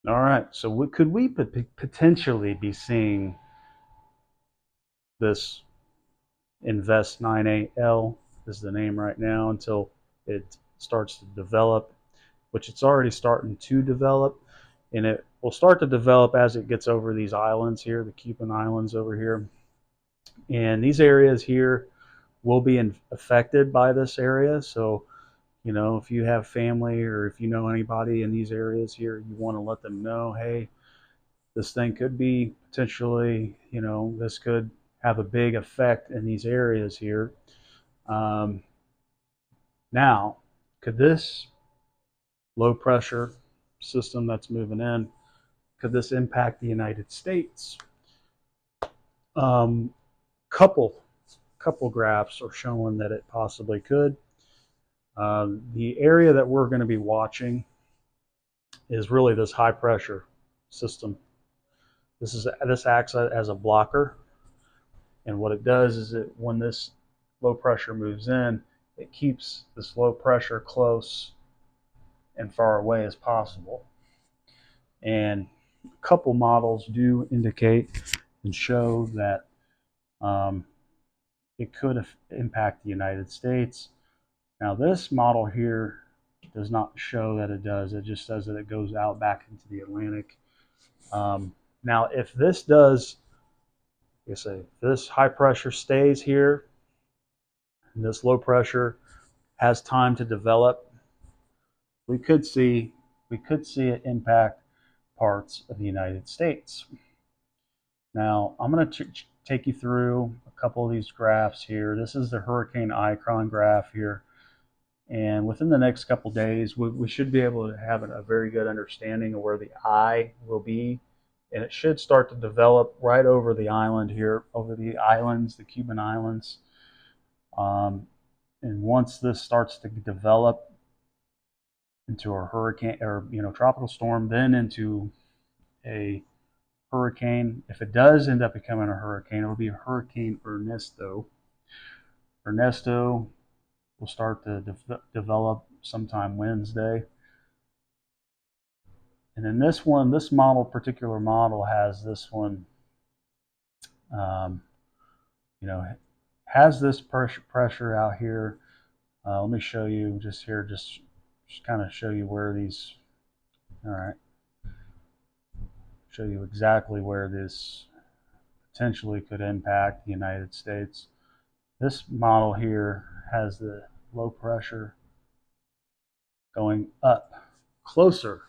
All right, so could we potentially be seeing this Invest 9AL is the name right now until it starts to develop, which it's already starting to develop, and it will start to develop as it gets over these islands here, the Cuban Islands over here. And these areas here will be affected by this area. So, if you have family or if you know anybody in these areas here, you want to let them know, hey, this thing could be potentially, this could have a big effect in these areas here. Um, Now, could this low pressure system that's moving in, could this impact the United States? Um, couple couple graphs are showing that it possibly could. The area that we're going to be watching is really this high pressure system. This acts as a blocker, and what it does is it when this low pressure moves in, it keeps this low pressure close and far away as possible. And a couple models do indicate and show that um, it could impact the United States. Now, this model here does not show that it does. It just says that it goes out back into the Atlantic. Now, if this does, like I say, if this high pressure stays here, and this low pressure has time to develop, we could see it impact parts of the United States. Now, I'm going to take you through a couple of these graphs here. This is the Hurricane Icon graph here. And within the next couple of days, we should be able to have a very good understanding of where the eye will be. And it should start to develop right over the island here, over the islands, the Cuban Islands. And once this starts to develop into a hurricane or tropical storm, then into a hurricane. If it does end up becoming a hurricane, it'll be a Hurricane Ernesto. Ernesto will start to develop sometime Wednesday. And then this particular model has this one, um, you know, has this pressure out here. Let me show you just here, just kind of show you where these, all right, show you exactly where this potentially could impact the United States. This model here has the low pressure going up closer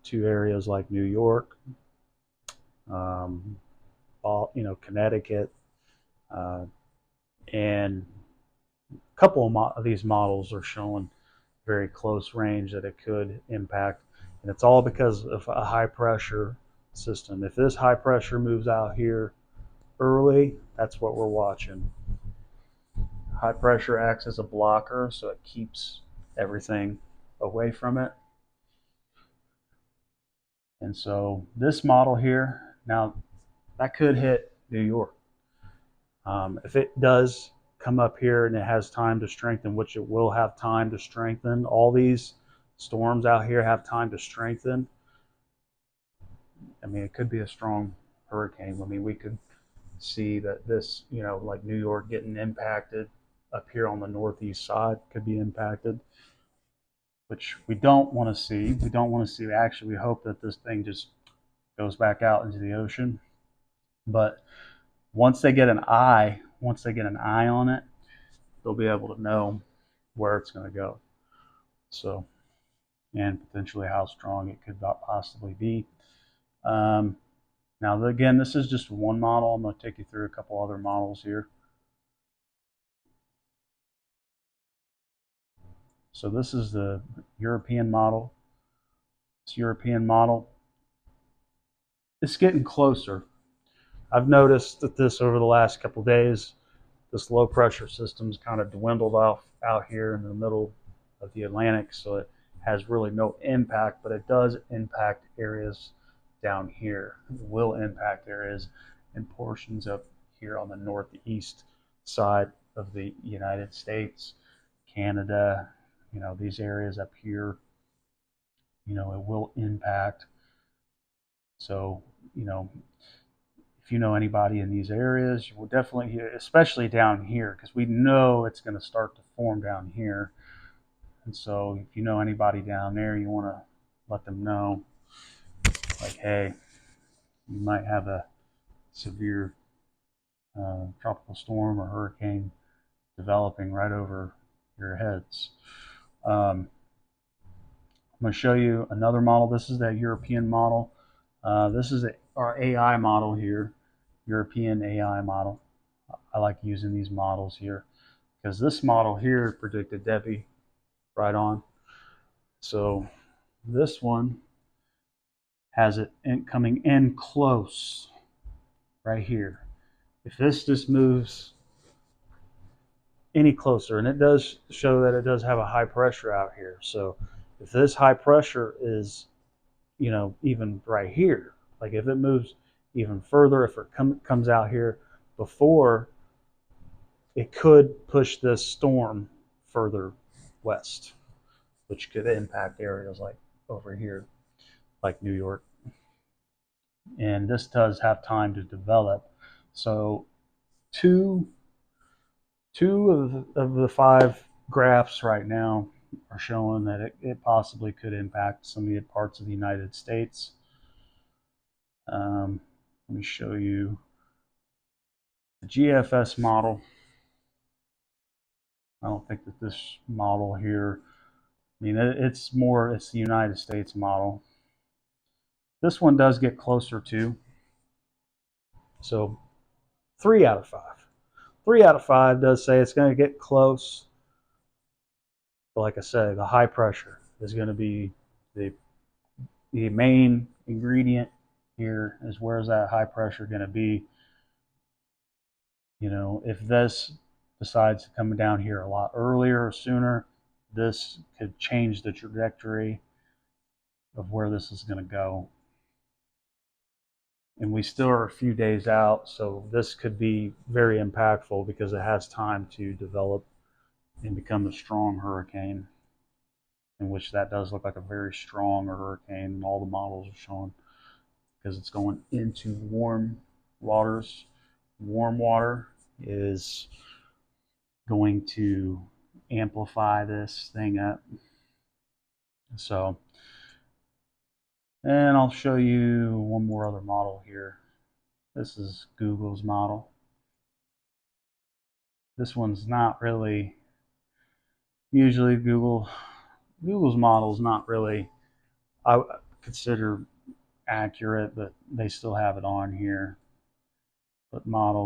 to areas like New York, um, Connecticut, uh, and a couple of these models are showing very close range that it could impact, and it's all because of a high pressure system. If this high pressure moves out here early, that's what we're watching. High pressure acts as a blocker, so it keeps everything away from it. And so this model here, now that could hit New York. If it does come up here and it has time to strengthen, which it will have time to strengthen, all these storms out here have time to strengthen. I mean, it could be a strong hurricane. I mean, we could see that this, like New York getting impacted up here on the northeast side could be impacted, which we don't want to see. We don't want to see. Actually, we hope that this thing just goes back out into the ocean. But once they get an eye on it, they'll be able to know where it's going to go. So, and potentially how strong it could possibly be. Um, Now, again, this is just one model. I'm going to take you through a couple other models here. So this is the European model. This European model, it's getting closer. I've noticed that this over the last couple of days, this low pressure system's kind of dwindled off out here in the middle of the Atlantic, so it has really no impact, but it does impact areas down here. It will impact areas in portions of here on the northeast side of the United States, Canada, these areas up here. it will impact. So, if you know anybody in these areas, you will definitely, especially down here, because we know it's going to start to form down here. And so if you know anybody down there, you want to let them know, like, hey, you might have a severe tropical storm or hurricane developing right over your heads. I'm going to show you another model. This is that European model. This is our AI model here, European AI model. I like using these models here because this model here predicted Debbie right on. So this one has it coming in close right here. If this just moves any closer, and it does show that it does have a high pressure out here. So if this high pressure is, even right here, like if it moves even further, if it comes out here before, it could push this storm further west, which could impact areas like over here, like New York. And this does have time to develop. So two of the 5 graphs right now are showing that it possibly could impact some of the parts of the United States. Let me show you the GFS model. I don't think that this model here, it's the United States model. This one does get closer to, so 3 out of 5. 3 out of 5 does say it's going to get close. But like I say, the high pressure is going to be the main ingredient here. Is where's that high pressure going to be? If this decides to come down here a lot earlier or sooner, this could change the trajectory of where this is going to go. And we still are a few days out, so this could be very impactful because it has time to develop and become a strong hurricane, in which that does look like a very strong hurricane, and all the models are showing, because it's going into warm waters. Warm water is going to amplify this thing up. So, and I'll show you one more other model here. This is Google's model. This one's not really, usually Google's model is not really, I consider accurate, but they still have it on here. But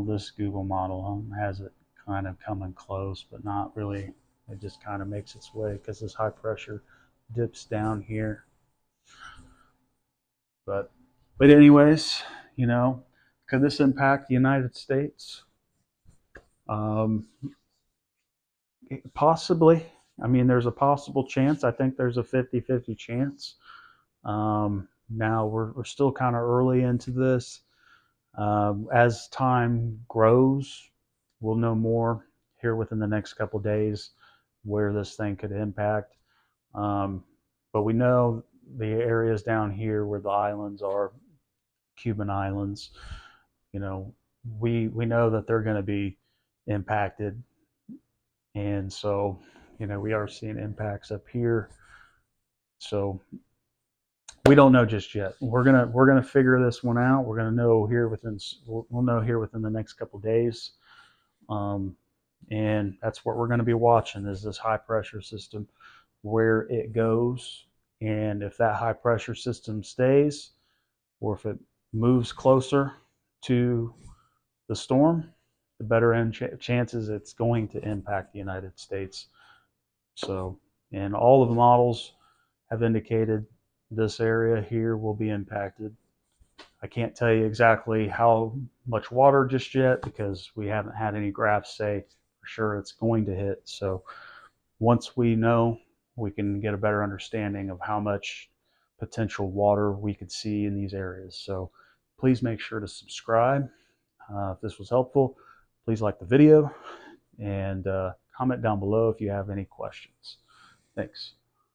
this Google model has it kind of coming close, but not really. It just kind of makes its way because this high pressure dips down here. But anyways, could this impact the United States? Possibly. There's a possible chance. I think there's a 50-50 chance. Now we're still kind of early into this. As time grows, we'll know more here within the next couple of days where this thing could impact. But we know the areas down here where the islands are, Cuban islands, we know that they're going to be impacted. And so, we are seeing impacts up here. So we don't know just yet. We're gonna figure this one out. We'll know here within the next couple of days, and that's what we're going to be watching, is this high pressure system, where it goes, and if that high pressure system stays, or if it moves closer to the storm, the better chances it's going to impact the United States. So, and all of the models have indicated this area here will be impacted. I can't tell you exactly how much water just yet because we haven't had any graphs say for sure it's going to hit. So once we know, we can get a better understanding of how much potential water we could see in these areas. So please make sure to subscribe. If this was helpful, please like the video and comment down below if you have any questions. Thanks.